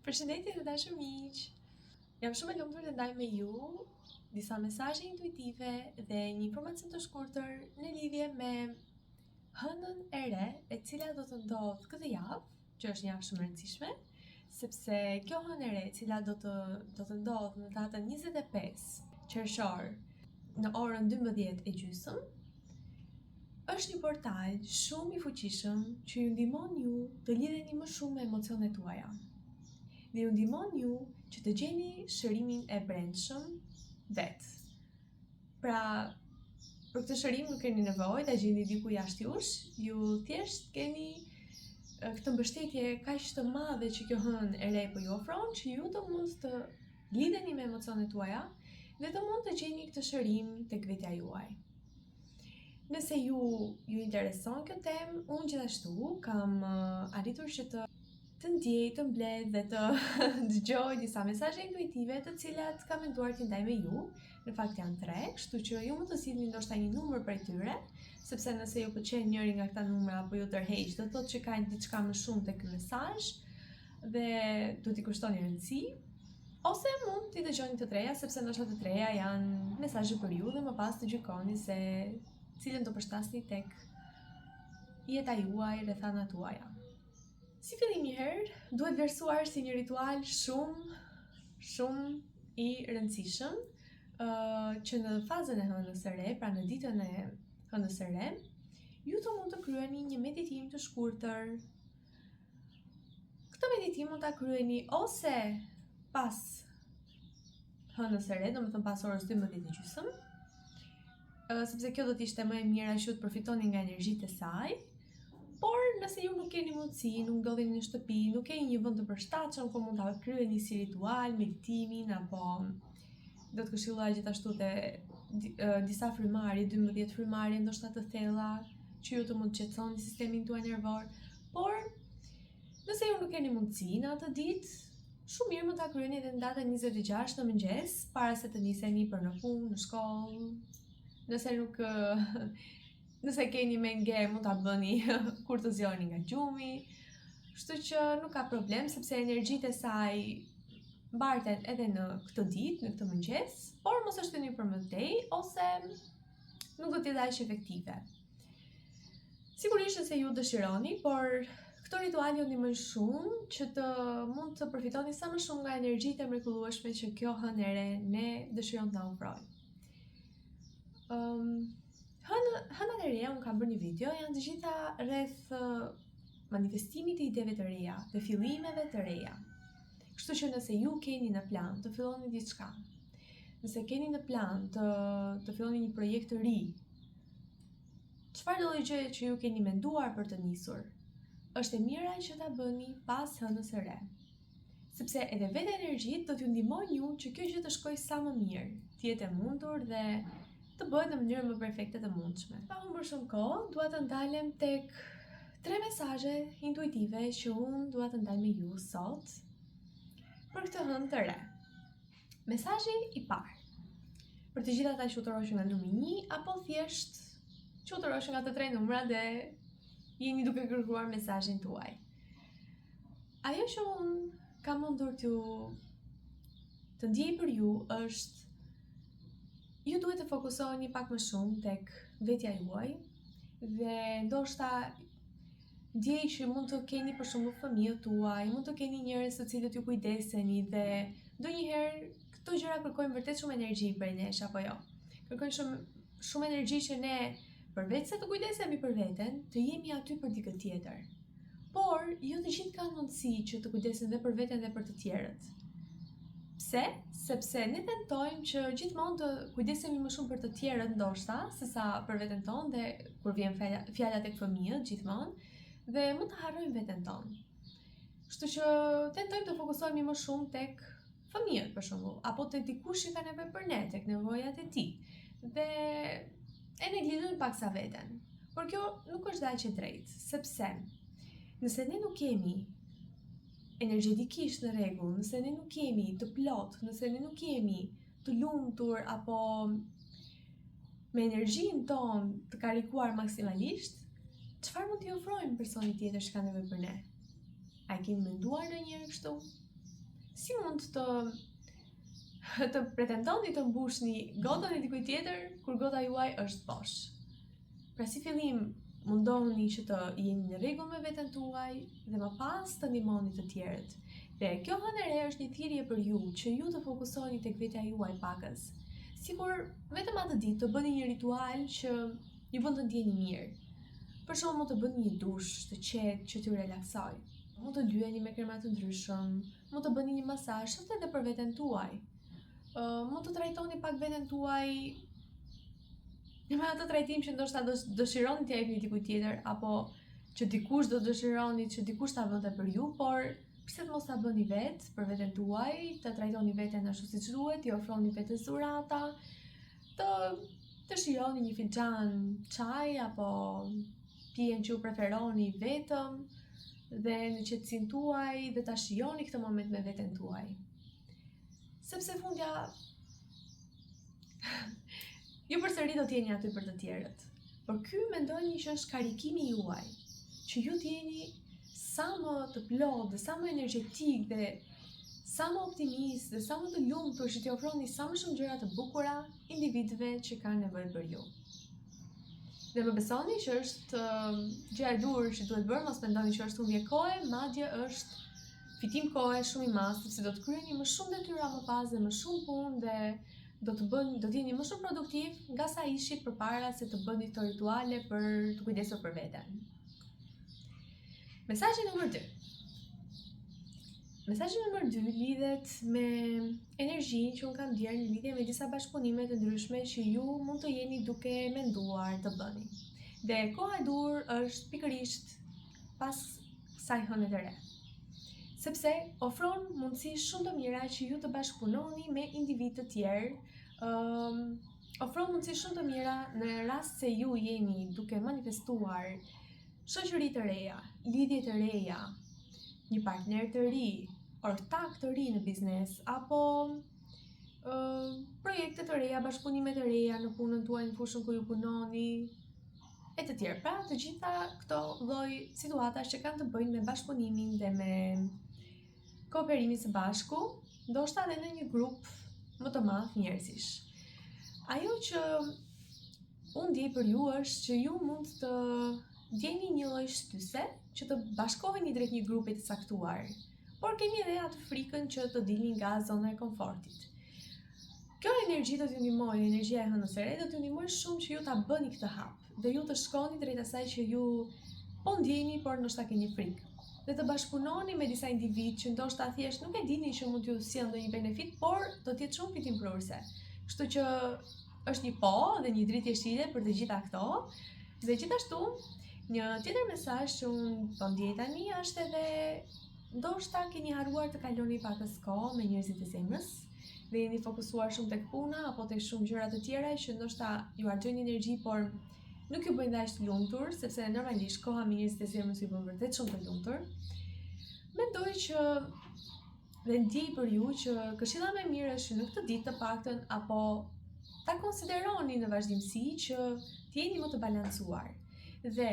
Përshëndetje të dashur miq. Jam shumë e lumtur të ndaj me ju disa mesazhe intuitive dhe një informacion të shkurtër në lidhje me hënën e re e cila do të ndodh këtë javë, që është një javë shumë e rëndësishme, sepse kjo hënë e re e cila do të ndodh në datën 25 qershor në orën 12:30 është një portal shumë i fuqishëm që ju ndihmon ju të lidheni më shumë me emocionet tuaja. Dhe ju ndihmon ju që të gjeni shërimin e brendshëm vetë. Pra, për këtë shërim nuk keni nevojë ta gjeni diku jashtë jush, ju thjesht keni këtë mbështetje kaq të madhe që kjo hënë e re po ju ofron, që ju të mund të lidheni me emocionet tuaja dhe të mund të gjeni këtë shërim tek vetja juaj. Nëse ju intereson kjo temë, unë gjithashtu kam arritur që të ndjej, të mbledh dhe të dëgjoj disa mesazhe intuitive të cilat kam menduar t'i ndaj me ju. Në fakt janë 3, kështu që ju mund të sillni ndoshta një numër prej tyre, sepse nëse ju pëlqen njëri nga këta numra apo ju tërheq, do thotë që ka diçka më shumë tek ky mesazh dhe do t'i kushtoni rëndësi. Ose mund t'i dëgjoni të treja, sepse ndoshta të treja janë mesazhe për ju dhe më pas të gjykoni se cilën do përshtasni tek jeta juaj, rrethanat tuaja. Si fillim një herë, duhet vlerësuar si një ritual shumë i rëndësishëm, që në fazën e hënës së re, pra në ditën e hënës së re, ju të mund të kryeni një meditim të shkurtër. Këtë meditim mund ta kryeni ose pas hënës së re, domethënë pas orës 12:30, sepse kjo do të ishte më e mira që të përfitoni nga energjitë e saj. Por nëse ju nuk keni mundësi, nuk ndodheni në shtëpi, nuk keni një vend të përshtatshëm ku mund ta kryeni si ritual, meditimin, apo do të këshilloj gjithashtu te disa frymarrje, 12 frymarrje ndoshta të thella, që ju të mund të qetësoni sistemin tuaj nervor. Por nëse ju nuk keni mundësi në atë ditë, shumë mirë mund ta kryeni edhe në datën 26 në mëngjes, para se të niseni për në punë, në shkollë. Nëse keni menge, mund ta bëni kur të zjoni nga gjumi. Kështu që nuk ka problem, sepse energjitë e saj mbarten edhe në këtë ditë, në këtë mëngjes, por mos e shtyni për më tej ose nuk do të jetë aq efektive. Sigurisht se ju dëshironi, por këto rituale ju ndihmojnë shumë që të mund të përfitoni sa më shumë nga energjitë e mrekullueshme që kjo hënë e re ne dëshiron ta ofrojë. Hënat e reja, unë kam bërë një video, janë të gjitha rreth manifestimit të ideve të reja, të fillimeve të reja. Kështu që nëse ju keni në plan të filloni diçka, nëse keni në plan të filloni një projekt të ri, çfarë do gjë që ju keni menduar për të nisur, është e mira që ta bëni pas hënës së re. Sepse edhe vetë energjitë do t'ju ndihmojnë ju që kjo gjë të shkojë sa më mirë, të jetë e mundur dhe të bëhet në mënyrë më perfekte të mundshme. Pa humbur shumë kohë, dua të ndalem tek 3 mesazhe intuitive që unë dua të ndaj me ju sot për këtë hënë të re. Mesazhi i parë. Për të gjithë ata që utëroshin nga numri 1 apo thjesht që utëroshin nga të 3 numra dhe jeni duke kërkuar mesazhin tuaj. Ajo që unë kam mundur të ndjej për ju është ju duhet të fokusoheni pak më shumë tek vetja juaj dhe ndoshta ndjej që mund të keni për shembull fëmijët tuaj, mund të keni njerëz të cilët ju kujdeseni dhe ndonjëherë këto gjëra kërkojnë vërtet shumë energji prej nesh apo jo. Kërkojnë shumë energji që ne përveç se të kujdesemi për veten, të jemi aty për dikë tjetër. Por jo të gjithë kanë mundësi që të kujdesen dhe për veten dhe për të tjerët. Pse? Sepse ne tentojmë që gjithmonë të kujdesemi më shumë për të tjerët ndoshta, sesa për veten tonë dhe kur vjen fjala tek fëmijët gjithmonë, dhe mund të harrojmë veten tonë. Kështu që tentojmë të fokusohemi më shumë tek fëmijët për shembull, apo tek dikush që ka nevojë për ne, tek nevojat e tij. Dhe e neglizhojmë paksa veten. Por kjo nuk është aq e drejtë, sepse nëse ne nuk kemi energjetikisht në rregull, nëse ne nuk jemi të plot, nëse ne nuk jemi të lumtur apo me energjinë tonë të karikuar maksimalisht, çfarë mund t'i ofrojmë personit tjetër që ka nevojë për ne? A e keni menduar ndonjëherë kështu? si mund të pretendoni të mbushni gotën e dikujt tjetër kur gota juaj është bosh? Pra si fillim mundohuni që të jeni në rregull me veten tuaj dhe më pas të ndihmoni të tjerët. Dhe kjo hënë e re është një thirrje për ju që ju të fokusoheni tek vetja juaj pakës. Sikur vetëm atë ditë të bëni një ritual që ju bën të ndjeni mirë. Për shembull, mund të bëni një dush të qetë që t'ju relaksoj. Mund të lyheni me krema të ndryshëm, mund të bëni një masazh edhe për veten tuaj. Mund të trajtoni pak veten tuaj me atë trajtim që ndoshta dëshironi t'ia jepni dikujt tjetër, apo që dikush do dëshironi që dikush ta bënte për ju, por pse të mos ta bëni vetë për veten tuaj, të trajtoni veten ashtu siç duhet, t'i ofroni vetes dhurata, të shijoni një filxhan çaj apo pijen që ju preferoni vetëm dhe në qetësinë tuaj dhe ta shijoni këtë moment me veten tuaj. Sepse fundja ju përsëri do t'jeni aty për të tjerët, por ky mendoni që është karikimi juaj, që ju t'jeni sa më të plot dhe sa më energjetik dhe sa më optimist dhe sa më të lumtur që t'i ofroni sa më shumë gjëra të bukura individëve që kanë nevojë për ju. Dhe më besoni që është gjë e dur që duhet bërë, mos mendoni që është humbje kohe, madje është fitim kohe shumë i madh, sepse do të kryeni më shumë detyra më pas dhe më shumë punë dhe do të jeni më shumë produktiv nga sa ishit përpara se të bëni këto rituale për të kujdesur për veten. Mesazhi numër 2. Mesazhi numër 2 lidhet me energjinë që unë kam ndier në lidhje me disa bashkëpunime të ndryshme që ju mund të jeni duke menduar të bëni. Dhe koha e dur është pikërisht pas kësaj hëne të re. Sepse ofron mundësi shumë të mira që ju të bashkëpunoni me individë të tjerë, ofron mundësi shumë të mira në rast se ju jeni duke manifestuar shoqëri të reja, lidhje të reja, një partner të ri, ortak të ri në biznes, apo projekte të reja, bashkëpunime të reja në punën tuaj, në fushën ku ju punoni, e të tjerë. Pra, të gjitha këto lloj situatash që kanë të bëjnë me bashkëpunimin dhe me kooperimin së bashku, ndoshta edhe në një grup më të madh njerëzish. Ajo që unë di për ju është që ju mund të ndjeni një lloj shtyse që të bashkoheni drejt një grupi të caktuar, por keni edhe atë frikën që të dilni nga zona e komfortit. Kjo energji do t'ju ndihmojë, energjia e hënës së re do t'ju ndihmojë shumë që ju ta bëni këtë hap dhe ju të shkoni drejt asaj që ju po ndjeni, por ndoshta keni frikë. Dhe të bashkëpunoni me disa individ që ndoshta thjesht nuk e dini që mund t'ju sjellë ndonjë benefit, por do të jetë shumë fitimprurse. Kështu që është një po dhe një dritë jeshile për të gjitha këto. Dhe gjithashtu, një tjetër mesazh që unë po ndjej tani është edhe ndoshta keni haruar të kaloni pakës kohë me njerëzit e zemrës dhe jeni fokusuar shumë tek puna apo tek shumë gjëra të tjera që ndoshta ju harxojnë energji, por nuk ju bëjnë dash të lumtur, sepse normalisht koha me njerëzit e zemrës ju bën vërtet shumë të lumtur. Mendoj që dhe ndjej për ju që këshilla më e mirë është që në këtë ditë të paktën apo ta konsideroni në vazhdimsi që të jeni më të balancuar dhe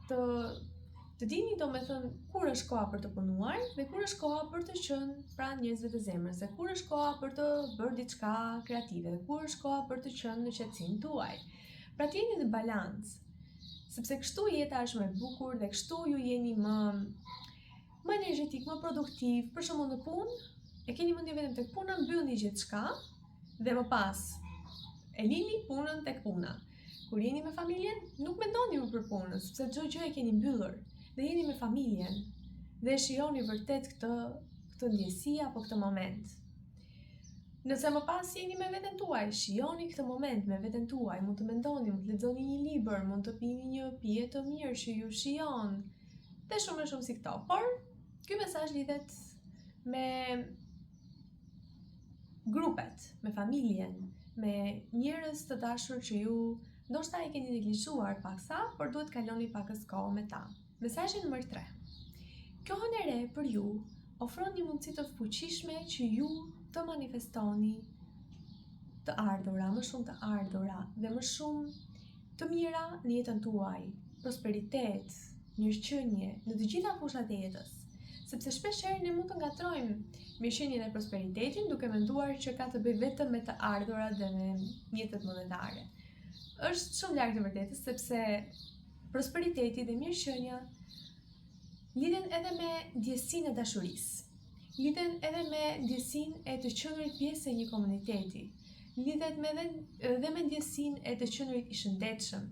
të dini domethënë kur është koha për të punuar dhe kur është koha për të qenë pranë njerëzve të zemrës, dhe kur është koha për të bërë diçka kreative, dhe kur është koha për të qenë në qetësinë tuaj. Pra të jeni në balancë, sepse kështu jeta është më e bukur dhe kështu ju jeni më energjetik, më produktiv. Për shembull në punë, e keni mendjen vetëm tek puna, mbyllni gjithçka dhe më pas e lini punën tek puna. Kur jeni me familjen, nuk mendoni më për punën, sepse çdo gjë e keni mbyllur. Dhe jeni me familjen dhe shijoni vërtet këtë ndjesi apo këtë moment. Nëse më pas jeni me veten tuaj, shijoni këtë moment me veten tuaj, mund të mendoni, mund të lexoni një libër, mund të pini një pije të mirë që ju shijon, dhe shumë si këto. Por ky mesazh lidhet me grupet, me familjen, me njerëz të dashur që ju ndoshta i keni neglizhuar paksa, por duhet kaloni pakës kohë me ta. Mesazhi numër 3. Kjo hënë e re për ju ofron një mundësi të fuqishme që ju të manifestoni të ardhura, më shumë të ardhura dhe më shumë të mira në jetën tuaj, prosperitet, mirëqenie në të gjitha fushat e jetës. sepse shpeshherë ne mund të ngatrojmë mirëqenien e prosperitetin duke menduar që ka të bëjë vetëm me të ardhurat dhe me mjetet monetare. Është shumë larg të vërtetës, sepse prosperiteti dhe mirëqenia lidhen edhe me ndjesinë e dashurisë, lidhen edhe me ndjesinë e të qenurit pjesë e një komuniteti, lidhet edhe me ndjesinë e të qenurit i shëndetshëm,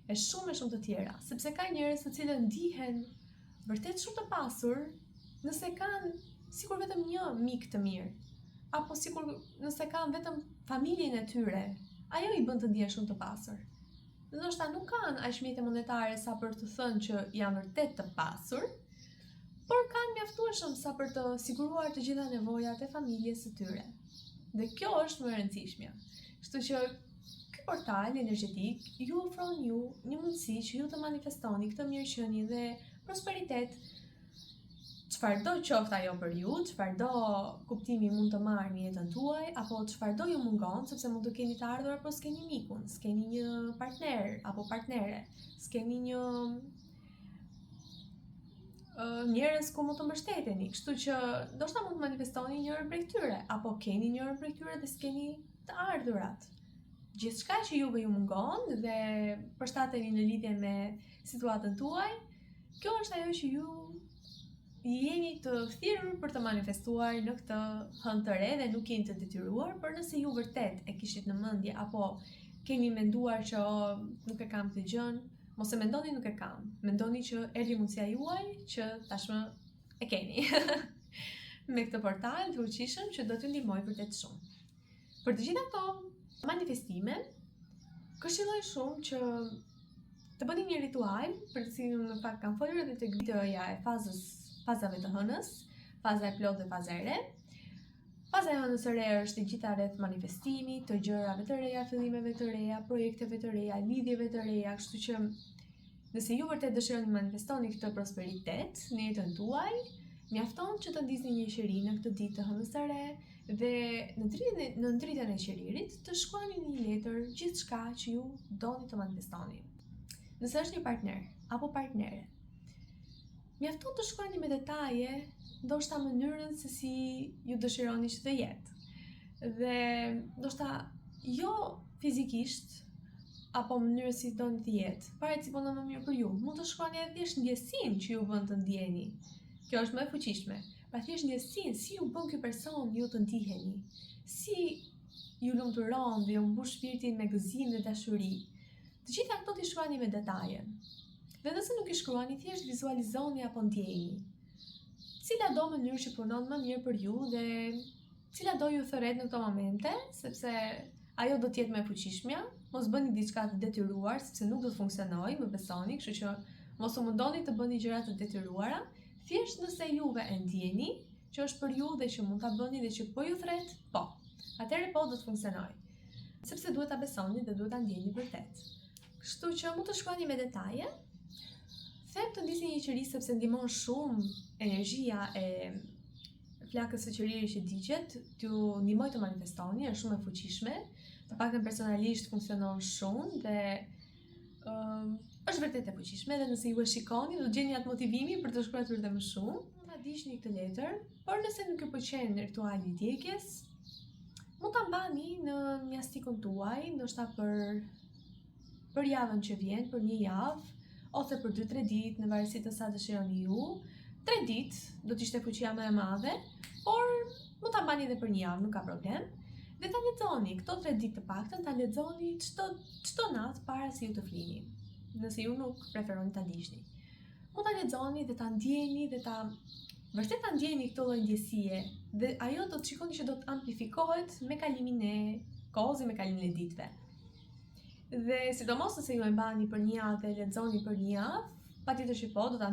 e shumë të tjera, sepse ka njerëz të cilët ndihen vërtet shumë të pasur nëse kanë sikur vetëm një mik të mirë, apo sikur nëse kanë vetëm familjen e tyre, ajo i bën të ndihen shumë të pasur. Ndoshta nuk kanë aq mjete monetare sa për të thënë që janë vërtet të pasur, por kanë mjaftueshëm sa për të siguruar të gjitha nevojat e familjes së tyre. Dhe kjo është më e rëndësishmja. Kështu që ky portal energjetik ju ofron ju një mundësi që ju të manifestoni këtë mirëqenie dhe prosperitet, çfarëdo qoftë ajo për ju, çfarëdo kuptimi mund të marrë në jetën tuaj, apo çfarëdo ju mungon, sepse mund të keni të ardhur apo s'keni mikun, s'keni një partner apo partnere, s'keni një njerëz ku mund të mbështeteni, kështu që ndoshta mund të manifestoni njërin prej këtyre, apo keni njërin prej këtyre dhe s'keni të ardhurat. Gjithçka që juve ju mungon dhe përshtateni në lidhje me situatën tuaj, kjo është ajo që ju jeni të thirrur për të manifestuar në këtë hënë të re dhe nuk jeni të detyruar, por nëse ju vërtet e kishit në mendje apo keni menduar që nuk e kam këtë gjën, mos e mendoni nuk e kam. Mendoni që erdhi mundësia juaj që tashmë e keni. Me këtë portal të fuqishëm që do t'ju ndihmoj vërtet shumë. Për të gjitha këto manifestime, këshilloj shumë që të bëni një ritual, për të cilin në fakt kam folur edhe tek videoja e fazave të hënës, faza e plotë dhe faza e re. Faza e hënës së re është e gjitha rreth manifestimit, të gjërave të reja, fillimeve të reja, projekteve të reja, lidhjeve të reja, kështu që nëse ju vërtet dëshironi manifestoni këtë prosperitet në jetën tuaj, mjafton që të ndizni një qeri në këtë ditë të hënës së re dhe në dritën e qeririt të shkruani një letër gjithçka që ju doni të manifestoni. Nëse është një partner apo partnere, mjafton të shkruani me detaje ndoshta mënyrën se si ju dëshironi që të jetë. Dhe ndoshta jo fizikisht apo mënyrën si doni të jetë, paret si punon më mirë për ju. Mund të shkruani edhe thjesht ndjesinë që ju bën të ndjeni. Kjo është më e fuqishme. Pra thjesht ndjesinë si ju bën ky person ju të ndiheni, si ju lumturon dhe ju mbush shpirtin me gëzim dhe dashuri. Të gjitha këto t'i shkruani me detaje. Dhe nëse nuk i shkruani, thjesht vizualizoni apo ndjeni. Cila do mënyrë që punon më mirë për ju dhe cila do ju thërret në këto momente, sepse ajo do t'jetë më e fuqishmja. Mos bëni diçka të detyruar, sepse nuk do të funksionojë, më besoni, kështu që mos u mundoni të bëni gjëra të detyruara. Thjesht nëse juve e ndjeni që është për ju dhe që mund ta bëni dhe që po ju thret, po. Atëherë po do të funksionojë. Sepse duhet ta besoni dhe duhet ta ndjeni vërtet. Kështu që mund të shkruani me detaje. Them të ndisni një qeri sepse ndihmon shumë energjia e flakës së qeririt që digjet, t'ju ndihmoj të manifestoni, është shumë e fuqishme, të paktën personalisht funksionon shumë dhe është vërtet e fuqishme dhe nëse ju e shikoni do të gjeni atë motivimin për të shkruar edhe më shumë. Mund ta diqni këtë letër, por nëse nuk ju pëlqen rituali i djegjes, mund ta mbani në mjastikun tuaj, ndoshta për javën që vjen, për një javë, ose për 2-3 ditë në varësi të sa dëshironi ju. 3 ditë do t'ishte fuqia më e madhe, por mund ta mbani edhe për një javë, nuk ka problem. Dhe ta lexoni këto 3 ditë të paktën, ta lexoni çdo natë para se ju të flini. Nëse ju nuk preferoni ta ndiqni. Mund ta lexoni dhe ta ndjeni dhe vërtet ta ndjeni këtë lloj ndjesie dhe ajo do të shikoni që do të amplifikohet me kalimin e kohës dhe me kalimin e ditëve. Dhe sidomos nëse ju e mbani për një javë dhe lexoni për një javë, patjetër që po, do të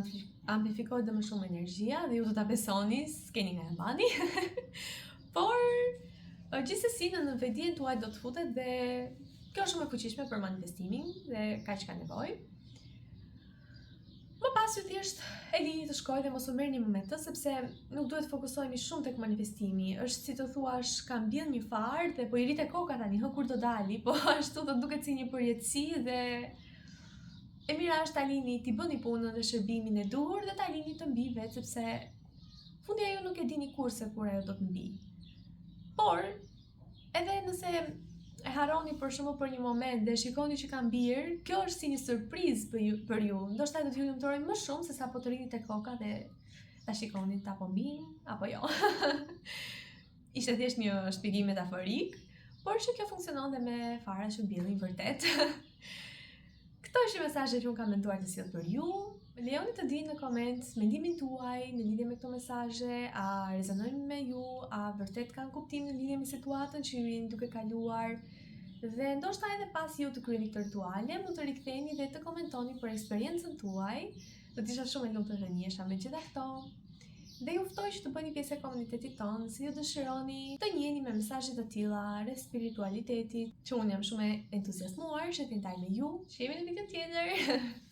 amplifikohet dhe më shumë energjia dhe ju do ta besoni, s'keni nga e mbani. Por gjithsesi në vetdijen tuaj do të futet dhe kjo është shumë e fuqishme për manifestimin dhe kaq ka nevojë. Më pas ju thjesht e lini të shkojë dhe mos u merrni më me të, sepse nuk duhet të fokusohemi shumë tek manifestimi. Është si të thuash, ka mbjell një far dhe po i rritet koka tani, kur do dali, po ashtu do duket si një përjetësi dhe e mira është ta lini t'i bëni punën dhe shërbimin e duhur dhe ta lini të mbi vetë, sepse fundi ajo nuk e dini kurse kur ajo do të mbi. Por, edhe nëse e harroni për shembull për një moment dhe shikoni që ka mbir, kjo është si një surprizë për ju. Ndoshta do t'ju lumturoj më shumë se sa po të rini tek koka dhe ta shikoni ta po mbin apo jo. Ishte thjesht një shpjegim metaforik, por që kjo funksionon dhe me fara që mbjellin vërtet. Këto ishin mesazhet që unë kam menduar të sjell për ju. Lejoni të dini në koment mendimin tuaj në lidhje me këto mesazhe, a rezonojnë me ju, a vërtet kanë kuptim në lidhje me situatën që ju jeni duke kaluar. Dhe ndoshta edhe pas ju të kryeni këtë rituale, mund të riktheheni dhe të komentoni për eksperiencën tuaj. Do të isha shumë e lumtur të njihesh me gjitha këto. Dhe ju ftoj që të bëni pjesë e komunitetit tonë, si ju dëshironi të njiheni me mesazhe të tilla rreth spiritualitetit, që unë jam shumë e entuziasmuar që të ndaj me ju. Shihemi në video tjetër.